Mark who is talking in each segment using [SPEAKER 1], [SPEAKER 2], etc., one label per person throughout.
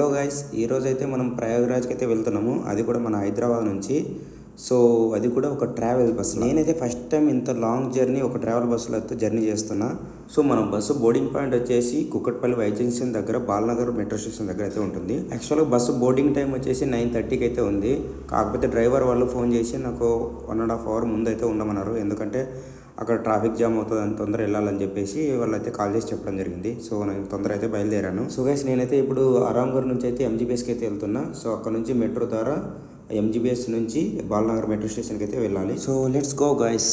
[SPEAKER 1] Hello guys, ఈరోజైతే మనం ప్రయాగరాజ్కి అయితే వెళ్తున్నాము. అది కూడా మన హైదరాబాద్ నుంచి. సో అది కూడా ఒక ట్రావెల్ బస్. నేనైతే ఫస్ట్ టైం ఇంత లాంగ్ జర్నీ ఒక ట్రావెల్ బస్సులో అయితే జర్నీ చేస్తున్నా. సో మన బస్సు బోర్డింగ్ పాయింట్ వచ్చేసి కుక్కట్పల్లి వైజంక్షన్ దగ్గర బాలనగర్ మెట్రో స్టేషన్ దగ్గర అయితే ఉంటుంది. యాక్చువల్గా బస్సు బోర్డింగ్ టైం వచ్చేసి 9:30కి అయితే ఉంది. కాకపోతే డ్రైవర్ వాళ్ళు ఫోన్ చేసి నాకు 1.5 hour ముందు అయితే ఉండమన్నారు. ఎందుకంటే అక్కడ ట్రాఫిక్ జామ్ అవుతుంది అని తొందర వెళ్ళాలని చెప్పేసి వాళ్ళైతే కాల్ చేసి చెప్పడం జరిగింది. సో నేను తొందర అయితే బయలుదేరాను. సో గైస్, నేనైతే ఇప్పుడు ఆరాంఘర్ నుంచి అయితే ఎంజీబీఎస్కి అయితే వెళ్తున్నా. సో అక్కడ నుంచి మెట్రో ద్వారా ఎంజీబీఎస్ నుంచి బాలనగర్ మెట్రో స్టేషన్కి అయితే వెళ్ళాలి. So let's go guys.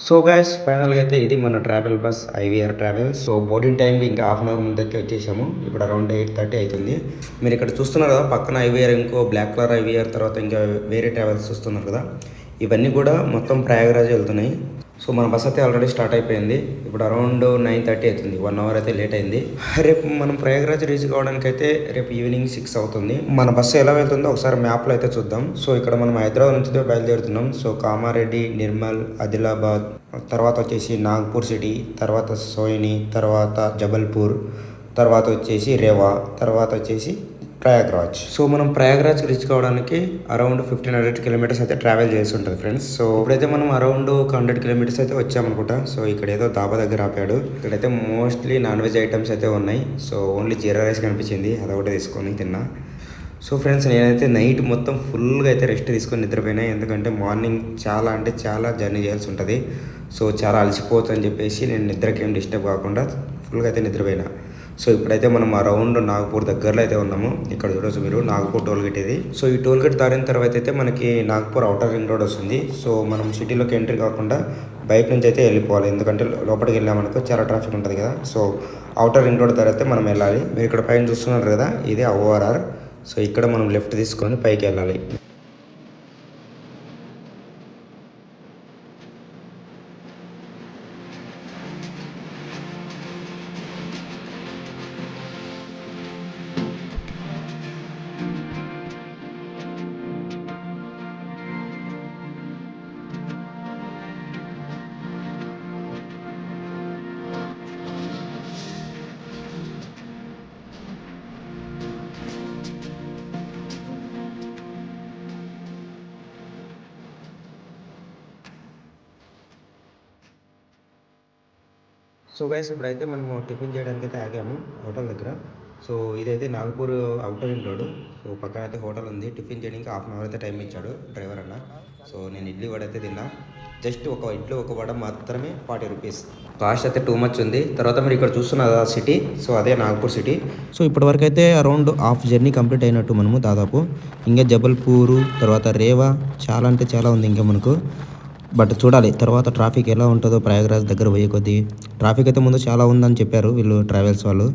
[SPEAKER 1] So guys, ఫైనల్గా అయితే ఇది మన travel bus IVR travel. So boarding టైంకి ఇంకా 1/2 hour ముందైతే వచ్చేసాము. ఇప్పుడు అరౌండ్ 8:30 అవుతుంది. మీరు ఇక్కడ చూస్తున్నారు కదా, పక్కన ఐవీఆర్, ఇంకో బ్లాక్ కలర్ ఐవీఆర్, తర్వాత ఇంకా వేరే ట్రావెల్స్ చూస్తున్నారు కదా, ఇవన్నీ కూడా మొత్తం ప్రయాగరాజ్ వెళ్తున్నాయి. సో మన బస్ అయితే ఆల్రెడీ స్టార్ట్ అయిపోయింది. ఇప్పుడు అరౌండ్ 9:30 అవుతుంది. 1 hour అయితే లేట్ అయింది. రేపు మనం ప్రయాగరాజ్ రీచ్ కావడానికి అయితే రేపు ఈవినింగ్ 6 అవుతుంది. మన బస్సు ఎలా వెళ్తుందో ఒకసారి మ్యాప్లో అయితే చూద్దాం. సో ఇక్కడ మనం హైదరాబాద్ నుంచి బయలుదేరుతున్నాం. సో కామారెడ్డి, నిర్మల్, ఆదిలాబాద్, తర్వాత వచ్చేసి నాగ్పూర్ సిటీ, తర్వాత సోయిని, తర్వాత జబల్పూర్, తర్వాత వచ్చేసి రేవా, తర్వాత వచ్చేసి ప్రయాగ్రాజ్. సో మనం ప్రయాగ్రాజ్ రీచ్ కావడానికి అరౌండ్ 1500 kilometers అయితే ట్రావెల్ చేసి ఉంటుంది ఫ్రెండ్స్. సో ఇప్పుడైతే మనం అరౌండ్ 100 kilometers అయితే వచ్చామనుకుంటా. సో ఇక్కడ ఏదో దాబా దగ్గర ఆపాడు. ఇక్కడైతే మోస్ట్లీ నాన్ వెజ్ ఐటమ్స్ అయితే ఉన్నాయి. సో ఓన్లీ జీరా రైస్ కనిపించింది, అదొకటి తీసుకొని తిన్నా. సో ఫ్రెండ్స్, నేనైతే నైట్ మొత్తం ఫుల్గా అయితే రెస్ట్ తీసుకొని నిద్రపోయినా. ఎందుకంటే మార్నింగ్ చాలా అంటే చాలా జర్నీ చేయాల్సి ఉంటుంది. సో చాలా అలసిపోవచ్చు అని చెప్పేసి నేను నిద్రకి ఏం డిస్టర్బ్ కాకుండా ఫుల్గా అయితే నిద్రపోయినా. సో ఇప్పుడైతే మనం అరౌండ్ నాగపూర్ దగ్గరలో అయితే ఉన్నాము. ఇక్కడ చూడొచ్చు మీరు, నాగపూర్ టోల్ గేట్ ఇది. సో ఈ టోల్ గేట్ దాటిన తర్వాత అయితే మనకి నాగపూర్ అవుటర్ రింగ్ రోడ్ వస్తుంది. సో మనం సిటీలోకి ఎంట్రీ కాకుండా బయట నుంచి అయితే వెళ్ళిపోవాలి. ఎందుకంటే లోపలికి వెళ్ళామనుకో చాలా ట్రాఫిక్ ఉంటుంది కదా. సో అవుటర్ రింగ్ రోడ్ తర్వాత మనం వెళ్ళాలి. మీరు ఇక్కడ పైన చూస్తున్నారు కదా, ఇది ORR. సో ఇక్కడ మనం లెఫ్ట్ తీసుకొని పైకి వెళ్ళాలి. సో గైస్, ఇప్పుడైతే మనము టిఫిన్ చేయడానికి అయితే ఆగాము హోటల్ దగ్గర. సో ఇదైతే Nagpur outer ring road. So పక్కన అయితే హోటల్ ఉంది. టిఫిన్ చేయడానికి 1/2 hour అయితే టైం ఇచ్చాడు డ్రైవర్ అన్న. సో నేను ఇడ్లీ వడ అయితే తిన్నా. జస్ట్ ఒక ఇడ్లీ ఒక వడ మాత్రమే 40 rupees. కాస్ట్ అయితే టూ మచ్ ఉంది. తర్వాత మీరు ఇక్కడ చూస్తున్నారు ఆ సిటీ, సో అదే నాగపూర్ సిటీ. సో ఇప్పటివరకు అయితే అరౌండ్ హాఫ్ జర్నీ కంప్లీట్ అయినట్టు మనము దాదాపు. ఇంకా జబల్పూరు, తర్వాత రేవా, చాలా అంటే చాలా ఉంది ఇంకా మనకు. బట్ చూడాలి తర్వాత ట్రాఫిక్ ఎలా ఉంటుందో. ప్రయాగరాజ్ దగ్గర పోయే కొద్దీ ట్రాఫిక్ అయితే ముందు చాలా ఉందని చెప్పారు వీళ్ళు ట్రావెల్స్ వాళ్ళు.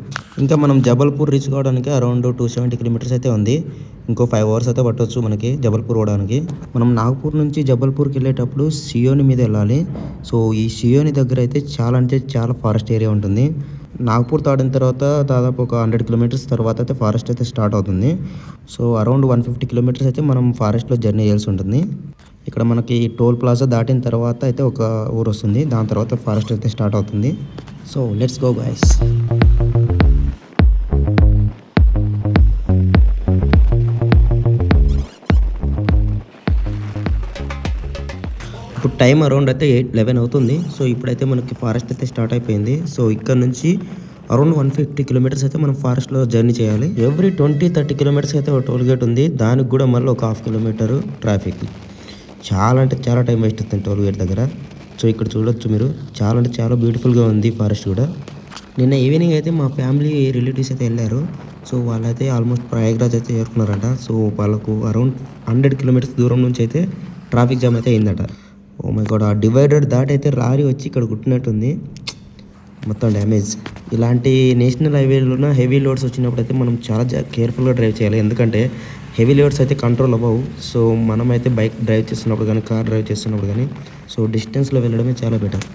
[SPEAKER 1] ఇంకా మనం జబల్పూర్ రీచ్ కావడానికి అరౌండ్ 270 kilometers అయితే ఉంది. ఇంకో 5 hours అయితే పట్టవచ్చు మనకి జబల్పూర్ పోవడానికి. మనం నాగపూర్ నుంచి జబల్పూర్కి వెళ్ళేటప్పుడు సియోని మీద వెళ్ళాలి. సో ఈ సియోని దగ్గర అయితే చాలా అంటే చాలా ఫారెస్ట్ ఏరియా ఉంటుంది. నాగపూర్ దాటిన తర్వాత దాదాపు ఒక 100 kilometers తర్వాత అయితే ఫారెస్ట్ అయితే స్టార్ట్ అవుతుంది. సో అరౌండ్ 150 kilometers అయితే మనం ఫారెస్ట్లో జర్నీ చేయాల్సి ఉంటుంది. ఇక్కడ మనకి టోల్ ప్లాజా దాటిన తర్వాత అయితే ఒక ఊరు వస్తుంది. దాని తర్వాత ఫారెస్ట్ అయితే స్టార్ట్ అవుతుంది. So let's go guys. ఇప్పుడు టైం అరౌండ్ అయితే 8:11 అవుతుంది. సో ఇప్పుడైతే మనకి ఫారెస్ట్ అయితే స్టార్ట్ అయిపోయింది. సో ఇక్కడ నుంచి అరౌండ్ 150 kilometers అయితే మనం ఫారెస్ట్లో జర్నీ చేయాలి. ఎవ్రీ 20-30 kilometers అయితే ఒక టోల్ గేట్ ఉంది. దానికి కూడా మళ్ళీ ఒక 1/2 kilometer ట్రాఫిక్. చాలా అంటే చాలా టైం వేస్ట్ అవుతుంది టోల్ గేట్ దగ్గర. సో ఇక్కడ చూడొచ్చు మీరు, చాలా అంటే చాలా బ్యూటిఫుల్గా ఉంది ఫారెస్ట్ కూడా. నిన్న ఈవినింగ్ అయితే మా ఫ్యామిలీ రిలేటివ్స్ అయితే వెళ్ళారు. సో వాళ్ళైతే ఆల్మోస్ట్ ప్రయాగరాజ్ అయితే చేరుకున్నారంట. సో వాళ్ళకు అరౌండ్ 100 kilometers దూరం నుంచి అయితే ట్రాఫిక్ జామ్ అయితే అయిందట. ఓ మై గాడ్, ఆ డివైడర్ దాటి అయితే లారీ వచ్చి ఇక్కడ కుట్టినట్టుంది, మొత్తం డ్యామేజ్. ఇలాంటి నేషనల్ హైవేలోన హెవీ లోడ్స్ వచ్చినప్పుడు అయితే మనం చాలా కేర్ఫుల్గా డ్రైవ్ చేయాలి. ఎందుకంటే హెవీ లోడ్స్ అయితే కంట్రోల్ అవ్వవు. సో మనమైతే బైక్ డ్రైవ్ చేస్తున్నప్పుడు కానీ, కార్ డ్రైవ్ చేస్తున్నప్పుడు కానీ సో డిస్టెన్స్లో వెళ్ళడమే చాలా బెటర్.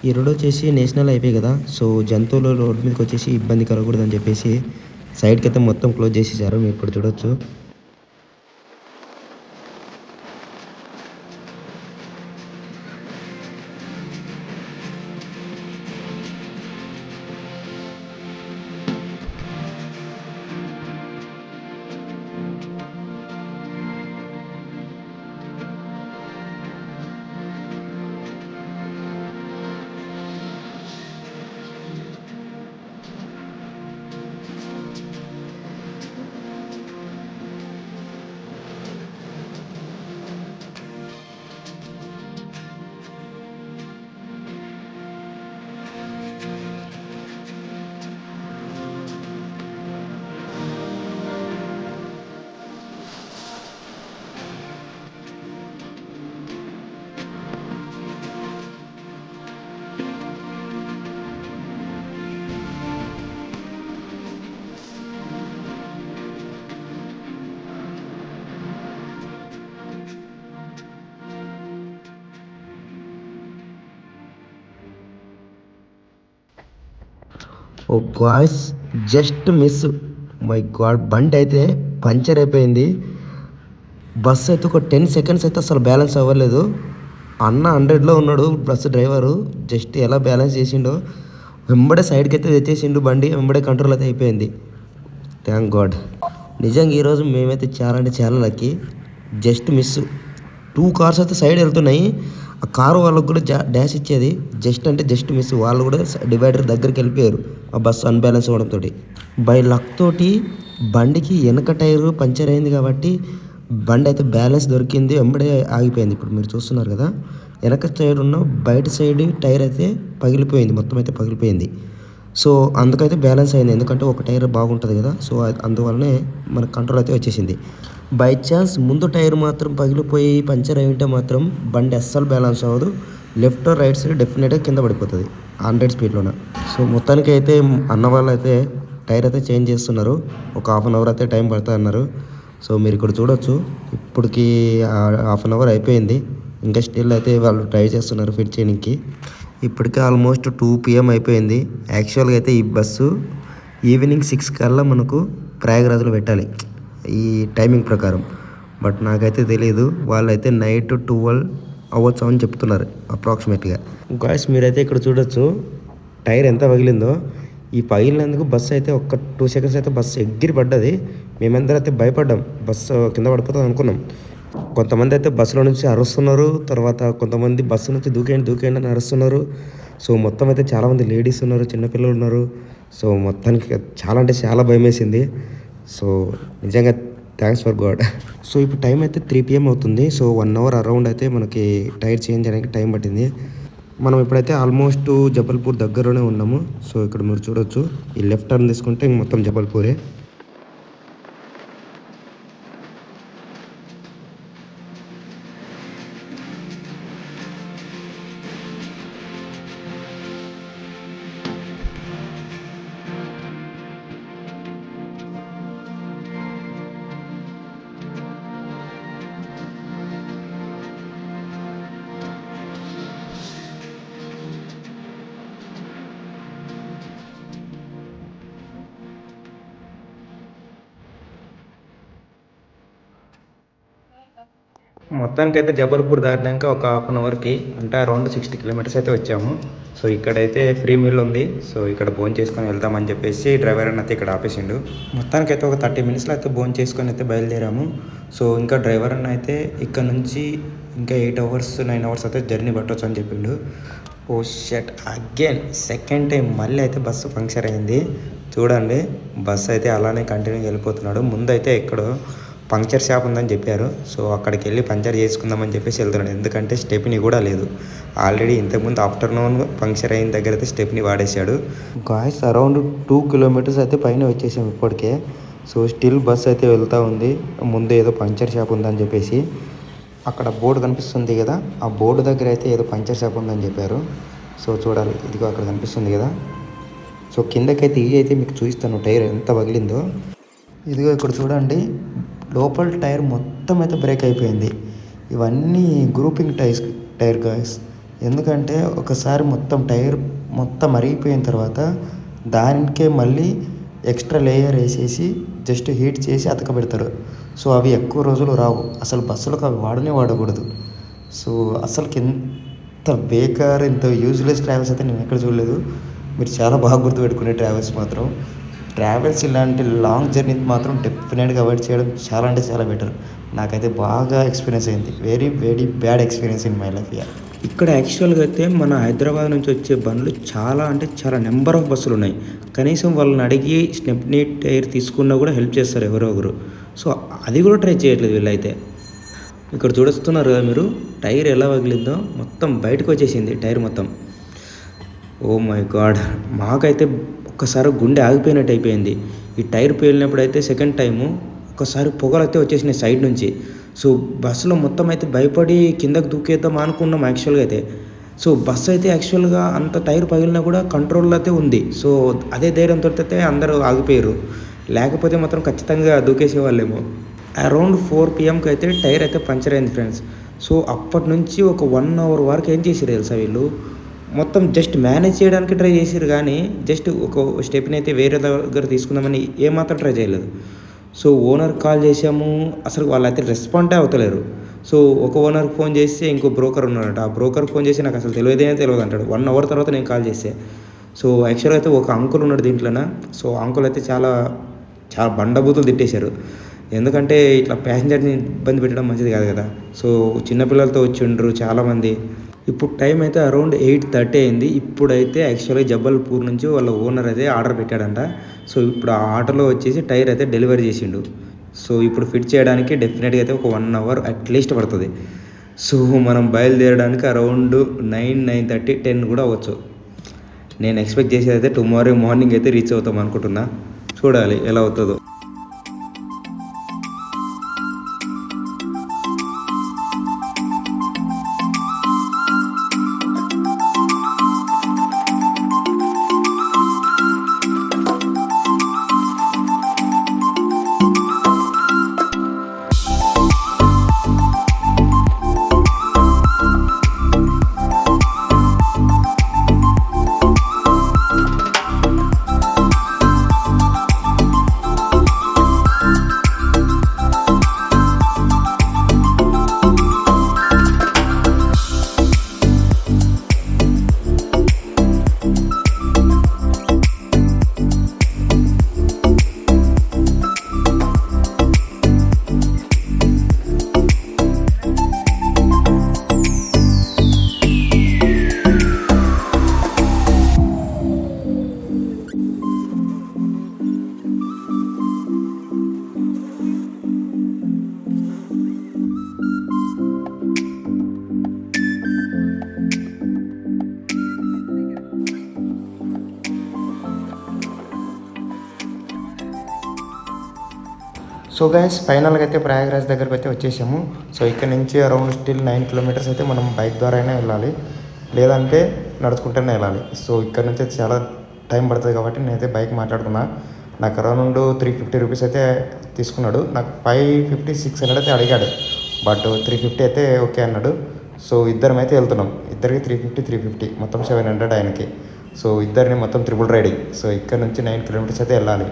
[SPEAKER 1] ఈ రోడ్ వచ్చేసి నేషనల్ హైవే కదా, సో జంతువులు రోడ్ మీదకి వచ్చేసి ఇబ్బంది కలగకూడదని చెప్పేసి సైడ్కి అయితే మొత్తం క్లోజ్ చేసేసారు. మీరు ఇప్పుడు చూడొచ్చు. Oh guys, just miss. My god, బండి అయితే పంచర్ అయిపోయింది. బస్సు అయితే ఒక 10 సెకండ్స్ అయితే అసలు బ్యాలెన్స్ అవ్వలేదు. అన్న 100లో ఉన్నాడు బస్సు డ్రైవరు. జస్ట్ ఎలా బ్యాలెన్స్ చేసిండో వెంబడే సైడ్కి అయితే తెచ్చేసిండు బండి. వెంబడే కంట్రోల్ అయితే అయిపోయింది. Thank God. నిజంగా ఈరోజు మేమైతే చాలా అంటే చాలా లక్కీ. Just miss. 2 కార్స్ అయితే సైడ్ వెళ్తున్నాయి. ఆ కారు వాళ్ళకు కూడా డాష్ ఇచ్చేది. జస్ట్ అంటే జస్ట్ మిస్. వాళ్ళు కూడా డివైడర్ దగ్గరికి వెళ్ళిపోయారు ఆ బస్సు అన్బ్యాలెన్స్ అవ్వడంతో. బై లక్ తోటి బండికి వెనక టైరు పంచర్ అయింది కాబట్టి బండి అయితే బ్యాలెన్స్ దొరికింది. వెంబడే ఆగిపోయింది. ఇప్పుడు మీరు చూస్తున్నారు కదా, వెనక సైడ్ ఉన్న బయట సైడ్ టైర్ అయితే పగిలిపోయింది. మొత్తం అయితే పగిలిపోయింది. సో అందుకైతే బ్యాలెన్స్ అయింది. ఎందుకంటే ఒక టైర్ బాగుంటుంది కదా, సో అందువల్లనే మనకు కంట్రోల్ అయితే వచ్చేసింది. బై ఛాన్స్ ముందు టైర్ మాత్రం పగిలిపోయి పంచర్ అయి ఉంటే మాత్రం బండి అస్సలు బ్యాలెన్స్ అవ్వదు. లెఫ్ట్ రైట్ సైడ్ డెఫినెట్గా కింద పడిపోతుంది 100 స్పీడ్లోనే. సో మొత్తానికి అయితే అన్న వాళ్ళు అయితే టైర్ అయితే చేంజ్ చేస్తున్నారు. ఒక ½ అన్ అవర్ అయితే టైం పడుతుంది అన్నారు. సో మీరు ఇక్కడ చూడొచ్చు, ఇప్పటికి ½ అన్ అవర్ అయిపోయింది. ఇంకా స్టిల్ అయితే వాళ్ళు ట్రై చేస్తున్నారు ఫిట్ చేయడానికి. ఇప్పటికే ఆల్మోస్ట్ 2 PM అయిపోయింది. యాక్చువల్గా అయితే ఈ బస్సు ఈవినింగ్ 6 కల్లా మనకు ప్రయాగరాజ్లో పెట్టాలి ఈ టైమింగ్ ప్రకారం. బట్ నాకైతే తెలియదు. వాళ్ళైతే నైట్ 12 అవ్వచ్చు అని చెప్తున్నారు అప్రాక్సిమేట్గా. గాయ్స్, మీరైతే ఇక్కడ చూడొచ్చు టైర్ ఎంత పగిలిందో. ఈ పగిలినందుకు బస్సు అయితే ఒక్క 2 సెకండ్స్ అయితే బస్సు ఎగిరి పడ్డది. మేమందరం అయితే భయపడ్డాం, బస్సు కింద పడిపోతాం అనుకున్నాం. కొంతమంది అయితే బస్సులో నుంచి అరుస్తున్నారు. తర్వాత కొంతమంది బస్సు నుంచి దూకేయండి అని అరుస్తున్నారు. సో మొత్తం అయితే చాలామంది లేడీస్ ఉన్నారు, చిన్నపిల్లలు ఉన్నారు. సో మొత్తానికి చాలా అంటే చాలా భయం వేసింది. సో నిజంగా థ్యాంక్స్ ఫర్ గాడ్. సో ఇప్పుడు టైం అయితే 3 PM అవుతుంది. సో 1 అవర్ అరౌండ్ అయితే మనకి టైర్ చేంజ్ చేయడానికి టైం పట్టింది. మనం ఇప్పుడైతే ఆల్మోస్ట్ జబల్పూర్ దగ్గరలోనే ఉన్నాము. సో ఇక్కడ మీరు చూడొచ్చు, ఈ లెఫ్ట్ టర్న్ తీసుకుంటే మొత్తం జబల్పూరే. మొత్తానికైతే జబల్పూర్ దాటినాక ఒక ½ అన్ అవర్కి అంటే అరౌండ్ 60 కిలోమీటర్స్ అయితే వచ్చాము. సో ఇక్కడైతే ఫ్రీ మీల్ ఉంది. సో ఇక్కడ భోజనం చేసుకొని వెళ్దామని చెప్పేసి డ్రైవర్ అని అయితే ఇక్కడ ఆపేసిండు. మొత్తానికైతే ఒక 30 మినిట్స్లో అయితే భోజనం చేసుకొని అయితే బయలుదేరాము. సో ఇంకా డ్రైవర్ అన్న అయితే ఇక్కడ నుంచి ఇంకా 8 అవర్స్ 9 అవర్స్ అయితే జర్నీ పట్టవచ్చు అని చెప్పిండు. ఓ షట్, అగైన్ సెకండ్ టైం మళ్ళీ అయితే బస్సు పంక్చర్ అయింది. చూడండి, బస్సు అయితే అలానే కంటిన్యూగా వెళ్ళిపోతున్నాడు. ముందైతే ఎక్కడో పంక్చర్ షాప్ ఉందని చెప్పారు. సో అక్కడికి వెళ్ళి పంక్చర్ చేసుకుందామని చెప్పేసి వెళ్తున్నాడు. ఎందుకంటే స్టెప్నీ కూడా లేదు. ఆల్రెడీ ఇంతకుముందు ఆఫ్టర్నూన్ పంక్చర్ అయిన దగ్గర అయితే స్టెప్నీ వాడేశాడు. గాయ్స్, అరౌండ్ 2 కిలోమీటర్స్ అయితే పైన వచ్చేసాం ఇప్పటికే. సో స్టిల్ బస్ అయితే వెళ్తూ ఉంది. ముందు ఏదో పంక్చర్ షాప్ ఉందని చెప్పేసి అక్కడ బోర్డు కనిపిస్తుంది కదా, ఆ బోర్డు దగ్గర అయితే ఏదో పంక్చర్ షాప్ ఉందని చెప్పారు. సో చూడాలి, ఇదిగో అక్కడ కనిపిస్తుంది కదా. సో కిందకైతే ఇది అయితే మీకు చూపిస్తాను టైర్ ఎంత పగిలిందో. ఇదిగో ఇక్కడ చూడండి, లోపల టైర్ మొత్తం అయితే బ్రేక్ అయిపోయింది. ఇవన్నీ గ్రూపింగ్ టైర్ గాయస్. ఎందుకంటే ఒకసారి మొత్తం టైర్ మొత్తం అరిగిపోయిన తర్వాత దానికే మళ్ళీ ఎక్స్ట్రా లేయర్ వేసేసి జస్ట్ హీట్ చేసి అతకబెడతారు. సో అవి ఎక్కువ రోజులు రావు. అసలు బస్సులకు అవి వాడకూడదు. సో అసలుకి ఎంత బేకార్, ఇంత యూజ్లెస్ ట్రావెల్స్ అయితే నేను ఎక్కడ చూడలేదు. మీరు చాలా బాగా గుర్తుపెట్టుకునే ట్రావెల్స్ మాత్రం. ట్రావెల్స్ ఇలాంటి లాంగ్ జర్నీ మాత్రం డెఫినెట్గా అవాయిడ్ చేయడం చాలా అంటే చాలా బెటర్. నాకైతే బాగా ఎక్స్పీరియన్స్ అయింది. Very very bad experience in my life. ఇక్కడ యాక్చువల్గా అయితే మన హైదరాబాద్ నుంచి వచ్చే బండ్లు చాలా అంటే చాలా నెంబర్ ఆఫ్ బస్సులు ఉన్నాయి. కనీసం వాళ్ళని అడిగి స్టెప్నీ టైర్ తీసుకున్నా కూడా హెల్ప్ చేస్తారు ఎవరో ఒకరు. సో అది కూడా ట్రై చేయట్లేదు వీళ్ళైతే. ఇక్కడ చూస్తున్నారు కదా మీరు, టైర్ ఎలా పగిలిందో మొత్తం బయటకు వచ్చేసింది టైర్ మొత్తం. ఓ మై గాడ్, మాకైతే ఒక్కసారి గుండె ఆగిపోయినట్టు అయిపోయింది. ఈ టైర్ పేలినప్పుడు అయితే సెకండ్ టైము ఒక్కసారి పొగలు అయితే వచ్చేసినాయి సైడ్ నుంచి. సో బస్సులో మొత్తం అయితే భయపడి కిందకు దూకేద్దాం అనుకున్నాం యాక్చువల్గా అయితే. సో బస్సు అయితే యాక్చువల్గా అంత టైర్ పగిలినా కూడా కంట్రోల్లో అయితే ఉంది. సో అదే ధైర్యంతో అయితే అందరూ ఆగిపోయారు. లేకపోతే మాత్రం ఖచ్చితంగా దూకేసేవాళ్ళేమో. అరౌండ్ 4 PM అయితే టైర్ అయితే పంచర్ అయింది ఫ్రెండ్స్. సో అప్పటి నుంచి ఒక 1 hour వరకు ఏం చేసారు తెలుసా వీళ్ళు, మొత్తం జస్ట్ మేనేజ్ చేయడానికి ట్రై చేసారు కానీ జస్ట్ ఒక స్టెప్ని అయితే వేరే దగ్గర తీసుకుందామని ఏమాత్రం ట్రై చేయలేదు. సో ఓనర్ కాల్ చేసాము, అసలు వాళ్ళైతే రెస్పాండే అవుతలేరు. సో ఒక ఓనర్కి ఫోన్ చేస్తే ఇంకో బ్రోకర్ ఉన్నాడట. ఆ బ్రోకర్కి ఫోన్ చేసి నాకు అసలు తెలియదు అంటాడు. 1 hour తర్వాత నేను కాల్ చేస్తే. సో యాక్చువల్గా అయితే ఒక అంకుల్ ఉన్నాడు దీంట్లోన. సో అంకుల్ అయితే చాలా చాలా బండబూతులు తిట్టేశారు. ఎందుకంటే ఇట్లా ప్యాసింజర్ని ఇబ్బంది పెట్టడం మంచిది కాదు కదా. సో చిన్నపిల్లలతో వచ్చి ఉండరు చాలామంది. ఇప్పుడు టైం అయితే అరౌండ్ 8:30 అయింది. ఇప్పుడైతే యాక్చువల్గా జబల్పూర్ నుంచి వాళ్ళ ఓనర్ అయితే ఆర్డర్ పెట్టాడంట. సో ఇప్పుడు ఆ ఆర్డర్లో వచ్చేసి టైర్ అయితే డెలివరీ చేసిండు. సో ఇప్పుడు ఫిట్ చేయడానికి డెఫినెట్గా అయితే ఒక 1 hour అట్లీస్ట్ పడుతుంది. సో మనం బయలుదేరడానికి అరౌండ్ 9, 9:30, 10 కూడా అవ్వచ్చు. నేను ఎక్స్పెక్ట్ చేసేది అయితే టుమారో మార్నింగ్ అయితే రీచ్ అవుతాం అనుకుంటున్నా. చూడాలి ఎలా అవుతుందో. సో గైస్ ఫైనల్గా అయితే ప్రయాగరాజ్ దగ్గరకు అయితే వచ్చేసాము. సో ఇక్కడ నుంచి అరౌండ్ స్టిల్ 9 kilometers అయితే మనం బైక్ ద్వారా అయినా వెళ్ళాలి, లేదంటే నడుచుకుంటూనే వెళ్ళాలి. సో ఇక్కడ నుంచి చాలా టైం పడుతుంది కాబట్టి నేనైతే బైక్ మాట్లాడుకున్నా. నాకు అరౌండ్ 350 rupees అయితే తీసుకున్నాడు. నాకు 550, 600 అయితే అడిగాడు. బట్ 350 అయితే ఓకే అన్నాడు. సో ఇద్దరం అయితే వెళ్తున్నాం. ఇద్దరికి 350 మొత్తం 700 ఆయనకి. సో ఇద్దరిని మొత్తం ట్రిపుల్ రైడింగ్. సో ఇక్కడ నుంచి 9 kilometers అయితే వెళ్ళాలి.